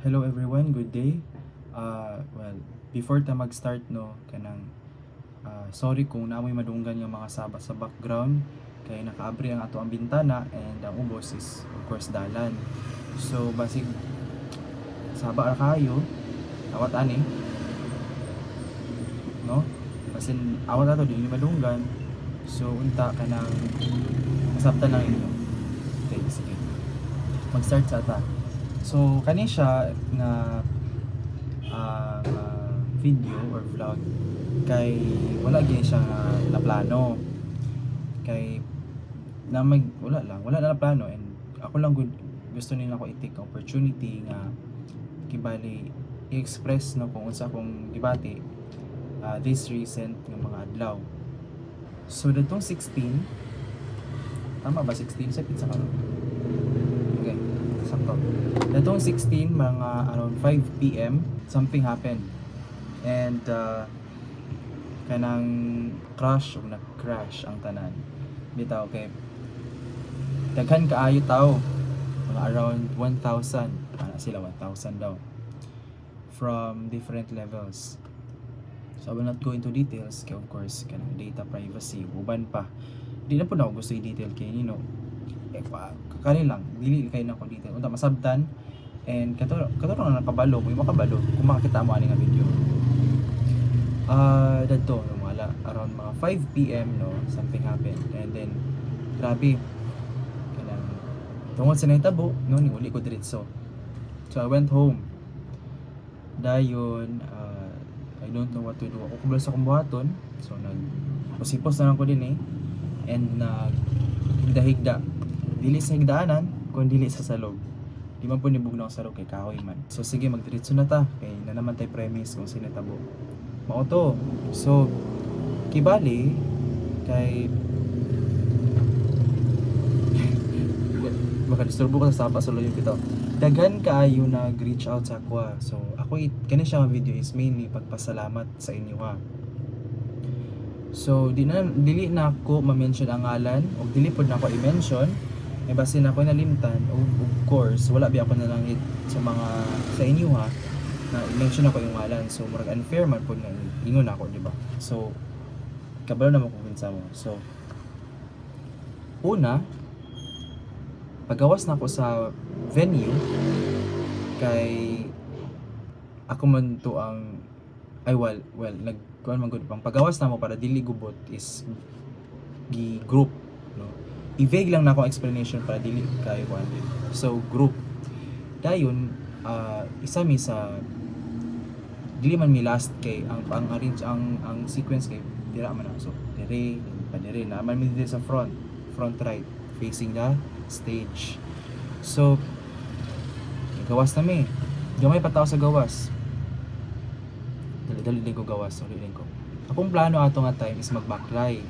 Hello everyone, good day. Before ta mag-start no, sorry kung naamoy madunggan yung mga saba sa background kay nakaabri ang ato ang bintana and ang ubos is of course dalan. So basig saba ra kayo, awat ani, no? Basin awat ato dili madunggan. So unta kanang masabtan lang inyo. Okay, sige. Mag-start sa ata. So kani siya na video or vlog kay wala gyud siya na plano kay wala na plano and ako lang gusto nila ko i-take opportunity nga kibali i-express no kung unsa akong gibati this recent nga mga adlaw. So datong 16, tama ba 16 sa pizza karon? Okay, sakto. Datong 16 mga around 5 PM something happened and kanang crash o nag-crash ang tanan bitaw kay daghan kaayo tao, mga around 1,000 sila 1,000 daw from different levels. So I will not go into details kay of course kanang data privacy uban pa di na po na ako gusto i-detail kay kani lang dili kay na ko detail unta masabtan and katuro na nakabalo kung makabalo kung makakita mo ani nga video dadto wala around mga 5 PM no something happened and then grabe kanang tungod sa nahitabo no uli ko diretso so I went home dayon I don't know what to do ako kubla sa kumbuhaton so nagpusipos na lang ko din and higda dili sa higdaanan kung dili sa salog di man po nibugnaw sa salog kay kahoy man so sige magdiretso na ta kay na naman tay premise kung sino tabo mao to so kibali kay baka disturbo ko sa sapa sa loyo bitaw daghan kaayo nag-reach out sa ako so ako kani siya nga video is mainly pagpasalamat sa inyo ha. So dili na ako ma-mention ang ngalan o dili pod na ako i-mention basin ako nalimtan of course wala bi ako nalangit sa mga sa inyo ha na i-mention ako yung ngalan so murag unfair man pod na ingon ako di ba so kabalo na mo kumpinsa mo so una pagawas na ako sa venue kay ako man to ang nagkuan man gud pang pagawas na mo para dili gubot is group no i-vague lang na akong explanation para dili kayo kuan so group dayon isa mi sa dili man mi last kay ang arrange ang sequence kay dira man so dire na man mi sa front right facing the stage so gawas na mi gamay pa tao sa gawas dali din ko gawas ulit din ko akong plano ato nga time is mag-backlie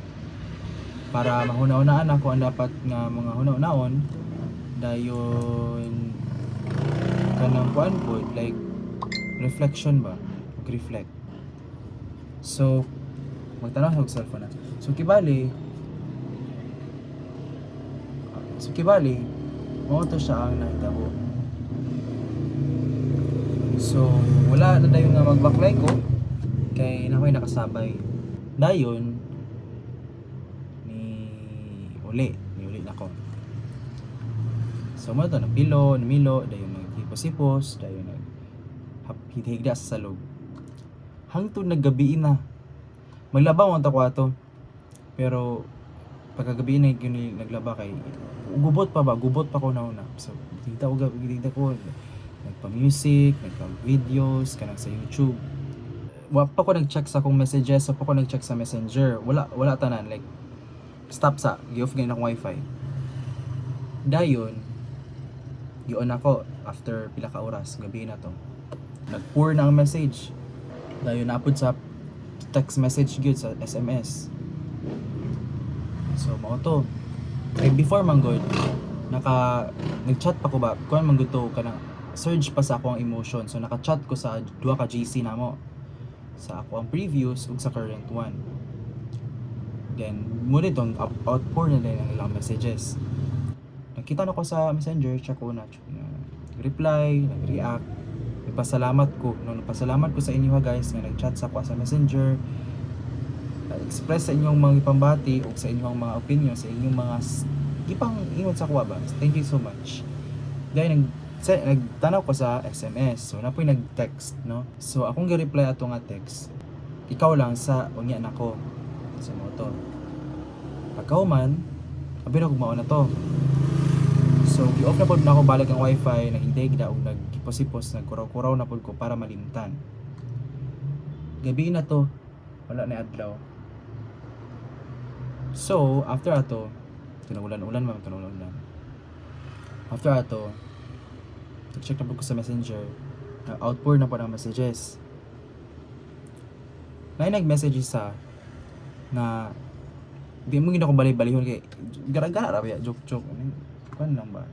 para mahuna-unaan ako ang dapat nga mga huna-unaon dayon kanang kuan po like reflection ba mag-reflect so magtanaw sa cellphone na so kibali mo to siya ang nahitabo so wala na dayon nga mag-backlie ko kay nakoy nakasabay dayon ni uli nako so mo to namilo dayon naghipos-hipos dayon higda sa salog hangtod naggabi na maglabaw ang ko ato pero pagkagabi na gini naglaba kay gubot pa ko na so tigda ko nagpa-music nagpa-videos kanang sa YouTube wa pa ko nag-check sa akong messages so pa ko nag-check sa Messenger wala tanan like stop sa gi-off gyud akong wifi dayon gion ako after pila ka oras gabi na to nag-pour na ang message dayon napud sa text message gyud sa SMS so mao to kay before man good nag-chat pa ko ba kuan man gud to kanang surge pa sa ako ang emotion so naka-chat ko sa duha ka GC namo sa ako ang previous ug sa current one then mo ditong outpour na din ang ilang messages nakita na ko sa Messenger check ko na reply nag-react nagpasalamat ko sa inyo ha guys nga nag-chat sa ako sa Messenger, express sa inyong mga pambati o sa inyong mga opinion, sa inyong mga ipang ingon sa kuha ba. Thank you so much. Dahil nagtanaw ko sa SMS, so napoy nag-text, no? So akong gi-reply ato nga text, ikaw lang sa unya nako sa mo to. Pagkauman, abi na gugmao na to. So gi-off na pod na ako balag ang wifi, nag-hintay gid og nagkipos-ipos, nagkuraw-kuraw na pod ko para malimtan. Gabi na to, wala na adlaw. So after ato, tinuulan-ulan man tinuulan. After ato, check na po ko sa Messenger, outpour na po ng messages. Nag-message sa na di mo gina ko balay-balihon kay gara-gara ra ya, joke kan lang ba.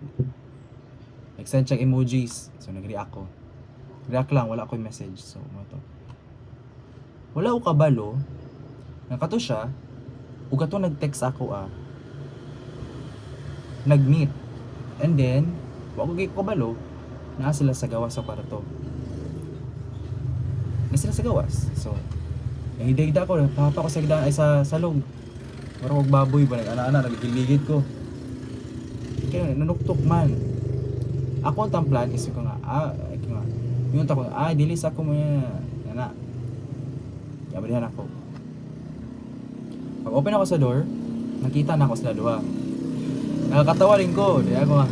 Nag-send check emojis, so nag-react ako. React lang, wala ako message. So mo to. Wala ko kabalo, nakato siya, ug ato nag-text ako nag-meet. And then, wako kay kabalo, naa sila sa gawas sa kwarto. Na sila sa gawas. So, hida-hida ko, papa ko sa gidaan ay sa salong. Parang og baboy ba, ana-ana, nagigilgit ko. Kaya nanuktok man. Ako ang tamplan is ko nga, yung tako, dilis ako mo yan. Yana. Yabalihan ako. Pag open ako sa door, nakita na ako sila duha. Nakakatawa rin ko. Di ako nga,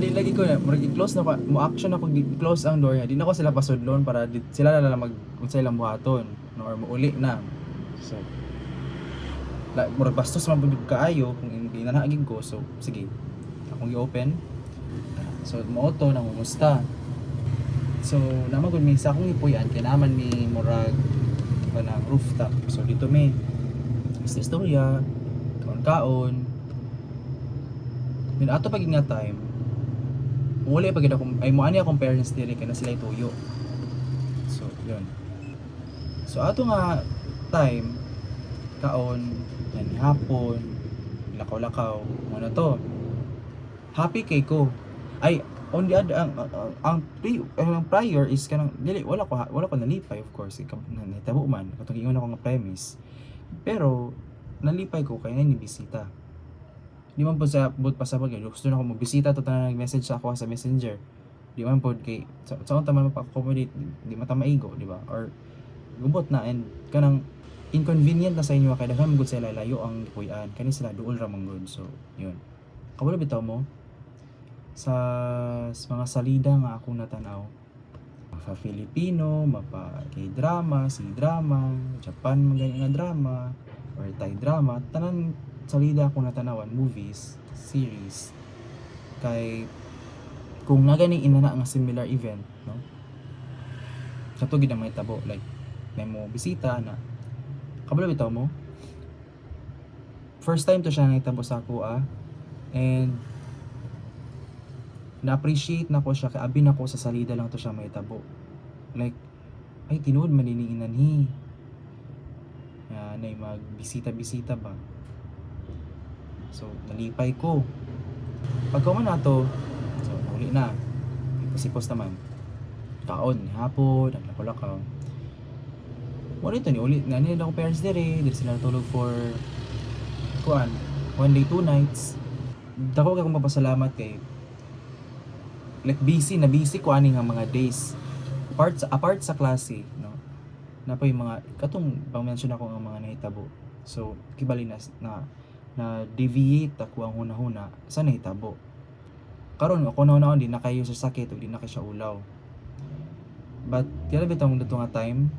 di lagi ko na, close na mo action ako, close ang door. Di na ako sila pasudlon para sila na lang mag-unsay lang buhaton. No, or mauli na. So, murag bastos man pud kaayo kung hindi na naagig ko. So, sige. Akong i-open. So, mo-auto, nangumusta. So, naman kung minsan akong ipuyan, kaya naman may murag ng rooftop. So, dito may istorya, kaon-kaon. Then ato pag nga time, muli pag moani akong parents diri kay na sila tuyo. So, yun. So ato nga time kaon yan hapon, lakaw-lakaw, ano to. Happy kay ko. Ay on the other ang prior is kanang dili wala ko nalipay of course nahitabo man katong ingon ako nga premise. Pero nalipay ko kay ni bisita. Di man po sa but pasabot kay gusto na ako magbisita to tanan nag-message sa ako sa Messenger. Di man po kay sa unta man pa-accommodate di mata maigo, di ba? Or gubot na and kanang inconvenient na sa inyo kay daghan gud sa layo ang puy-an. Kani sila duol ra man gud. So, yun. Kabalo bitaw mo sa mga salida nga akong natanaw. Mapa Filipino, mapa K-drama, C-drama, Japan mga nga drama, or Thai drama, tanan salida akong natanawan, movies, series, kay kung nga ganing inana nga similar event, no? Kato gid may tabo, like may mo bisita na kabalo bitaw mo. First time to siya nagtabo sa ako and na-appreciate na ko siya kay abi na ko sa salida lang to siya may tabo. Like ay tinuod man ini inanhi. Nay magbisita-bisita ba. So, nalipay ko. Pagka na to, so, nahuli na. Pasipos naman. Kaon, hapon, naglakaw-lakaw. Wala ito ni ulit. Nga nila ako parents diri. Dili sila natulog for 1 day, 2 nights. Dako akong mapasalamat kay like busy ko aning nga mga days. Apart sa klase, no? Na pa yung mga, katong pang-mention ako ng mga nahitabo. So, kibali na deviate ako ang huna-huna sa nahitabo. Karon ako na di na kayo sa sakit o di na kayo sa ulaw. But kaya bitong dito nga time,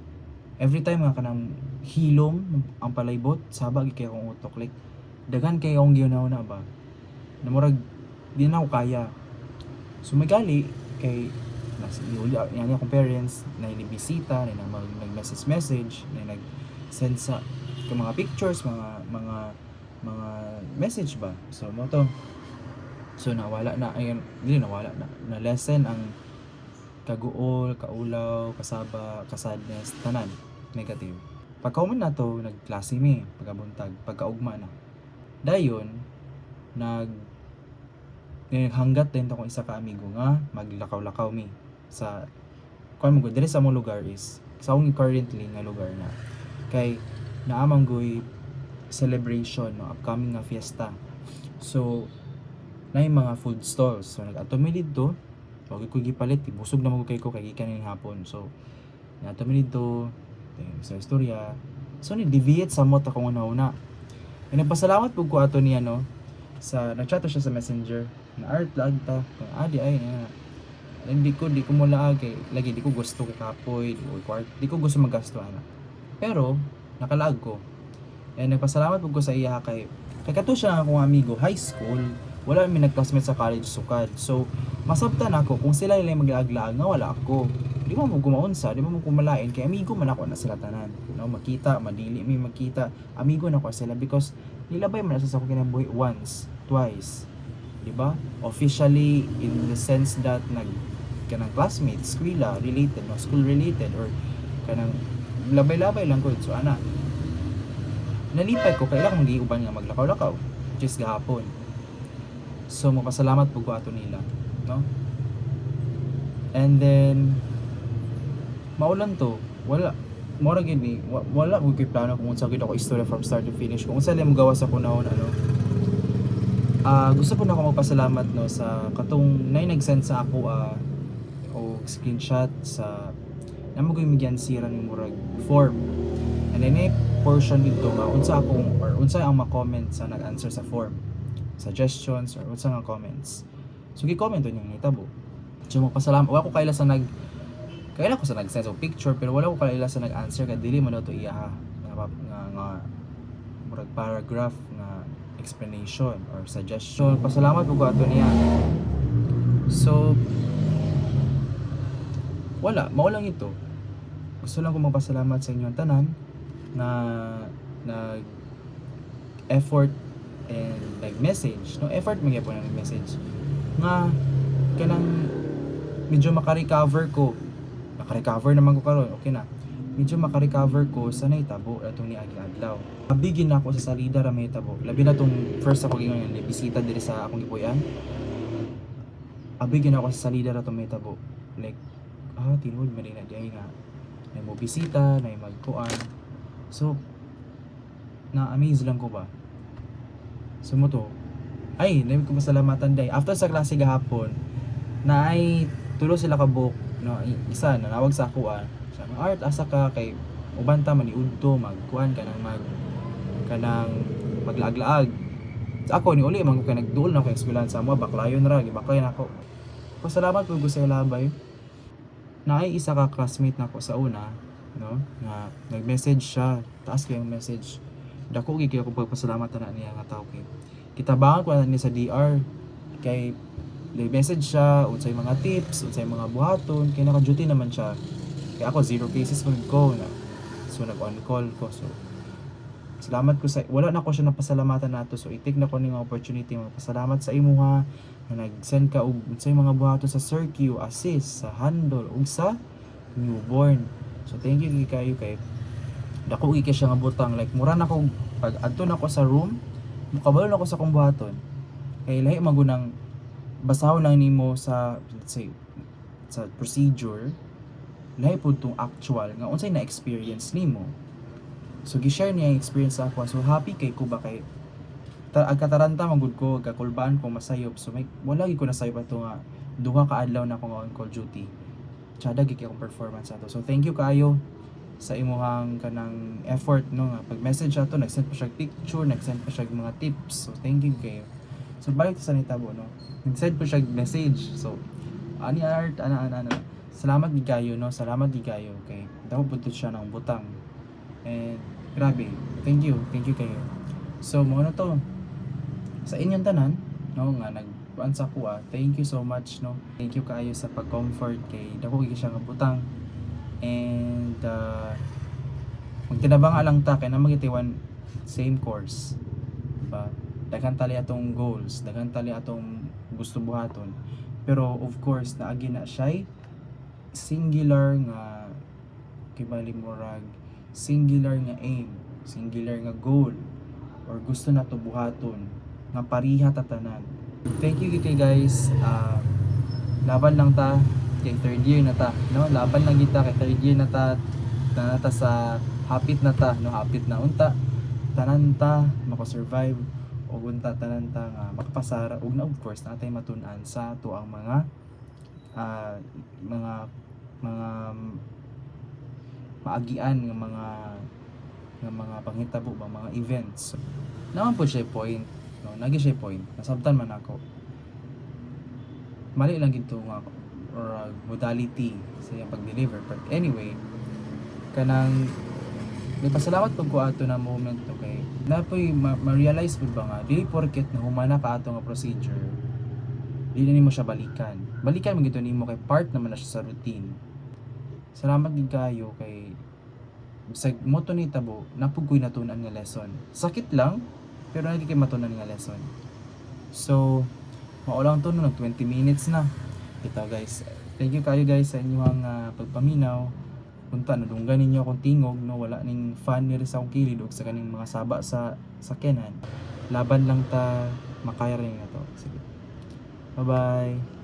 every time nga kanang hilom ang palaybot, sabag kay akong utok like daghan kay akong gihuna-huna ba. Na murag di na ako kaya. So magali kay yan akong parents na inibisita, na nag-message, na nag-send sa mga pictures, mga message ba. So mo to. So nawala na ayun, dili nawala na lesson ang kaguol, kaulaw, kasaba, kasadness, tanan negative. Pagkauman na to, nagklase mi pagkabuntag, pagkaugma na. Dayon naghanggat din to kung isa ka amigo nga maglakaw-lakaw mi sa kuan mo gud diri sa among lugar is sa akong currently nga lugar na kay naamang goy celebration no upcoming nga fiesta. So na mga food stalls. So nag-ato mi didto, wag ko gipalit, busog na mo kay ko kay gikan ning hapon. So nag-ato mi didto sa istorya. So ni deviate sa mot akong una-una. E nagpasalamat pud ko ato niya no sa nag-chat siya sa Messenger. Na art lag ta. Di ay di ko mo laag kay lagi di ko gusto ko kapoy, di ko gusto magasto ana. Pero nakalaag ko. E nagpasalamat pud ko sa iya kay kato siya akong amigo high school. Wala mi nag-classmate sa college sukad. So masabtan ako kung sila nila maglaag-laag nga wala ako. Di mo gumaunsa, di mo kumalain kay amigo man ako na sila tanan. No, makita, madili mi makita. Amigo na ko sila because nilabay man sa ako kinabuhi once, twice. Di ba? Officially in the sense that kanang classmates, eskwela related, no, school related or kanang labay-labay lang ko. So ana, nalipay ko kailangan giuban nga maglakaw-lakaw just gahapon. So mapasalamat po ko ato nila, no? And then maulan to, wala mora gid ni wala mo gyud plano kung unsa gid ako istorya from start to finish. Kung unsa lang gawa sa kunahon ano. Gusto ko na ako magpasalamat no sa katong nay nag-send sa ako o screenshot sa namo gyud migyan sira ni murag form. And then may portion dito nga unsa akong or unsa ang ma-comment sa nag-answer sa form. Suggestions or unsa nga comments. So gi-comment on yung nitabo. So magpasalamat wala ko kaila sa kaila ko sa nag-send of picture pero wala ko kaila sa nag-answer kay dili man daw to iya nga murag paragraph nga explanation or suggestion. Pasalamat ko ato niya. So maulang ito. Gusto lang ko magpasalamat sa inyong tanan na nag effort and like message no effort magya po ng message nga kanang medyo maka-recover naman ko karon okay na medyo maka-recover ko sa naitabo atong ni agi adlaw abigin na ako sa salida ra may tabo labi na tong first ako gingon ni bisita diri sa akong gipuy-an abigin ako sa salida ra tong may tabo like tinuod man na di nga may mo bisita may magkuan so na amaze lang ko ba. So mo to, ay, namin ko masalamatan day. After sa klase gahapon, na ay tulo sila ka book, no, isa nanawag sa ako sa art asa ka kay ubanta man iudto magkuan kanang maglaag-laag. Sa ako ni uli man ko kay nagduol na ko eskwelahan sa mo baklayon ra gibaklayon ako. Pasalamat pud ko sa labay. Na ay isa ka classmate nako sa una, no, nga nag-message siya, taas kay yung message. Dako gid ako pagpasalamat na niya nga tao kay kitabangan ko na niya sa DR kay message siya unsay mga tips unsay mga buhaton kay naka-duty naman siya kay ako 0 cases ko na so nag-on call ko so salamat ko sa wala na ko siya napasalamatan nato so i-take na ko ning opportunity magpasalamat sa imuha na nag-send ka og unsay mga buhaton sa Circu assist sa handle ug sa newborn so thank you kayo kay dako iki siya nga butang like mura na ko pag adto na ko sa room mukabalo na ko sa kong buhaton kay lahi magunang basahon lang nimo sa let's say sa procedure lahi pud tong actual nga unsay na experience nimo so gi-share niya yung experience sa ako so happy kay ko ba kay agkataranta magud ko kakulbaan ko masayop so may wala gyud ko nasayop ato nga duha ka adlaw na ko nga on call duty tsada gyud akong performance ato so thank you kayo sa imuhang kanang effort no nga pag message ato nag-send pa siya picture nag-send pa siya mga tips so thank you kayo so balik sa nitabo no nag-send pa siya message so ani art ana salamat gid kayo no salamat gid kayo kay daw pud siya ng butang and grabe thank you kayo so mo na to sa inyong tanan no nga nagkuan sa ko thank you so much no thank you kayo sa pag-comfort kay dako gid siya nga butang and magtinabang lang ta kay na magitiwan same course ba daghan tali atong goals daghan tali atong gusto buhaton pero of course naagi na siya singular nga kibali murag singular nga aim singular nga goal or gusto na to buhaton nga pariha tatanan thank you kay guys laban lang ta kay third year na ta, no? Laban lang kita kay third year na ta, sa hapit na ta, no? Hapit na unta tanan ta mako-survive ug unta tanan ta nga makapasara ug na of course natay matun-an sa ato ang mga ah, mga maagian nga mga panghitabo ba mga events. Naman po siya point, no? Nagi siya point. Nasabtan man ako. Mali lang gito nga or modality sa iyang pag-deliver. But anyway, kanang nagpasalamat pag ko ato na moment okay. Napoy ma-realize pud ba nga dili porket na humana ka ato nga procedure dili na nimo siya balikan. Balikan man gito nimo kay part naman na siya sa routine. Salamat gid kayo kay bisag mo to ni tabo napugoy natunan nga lesson. Sakit lang pero nagi kay matunan nga lesson. So mao lang to no, nag 20 minutes na. Ito guys. Thank you kayo guys sa inyong pagpaminaw. Punta nadunggan ninyo akong tingog no wala ning fan ni sa akong kilid ug sa kaning mga saba sa sakyanan. Laban lang ta makaya rin na to. Sige. Bye bye.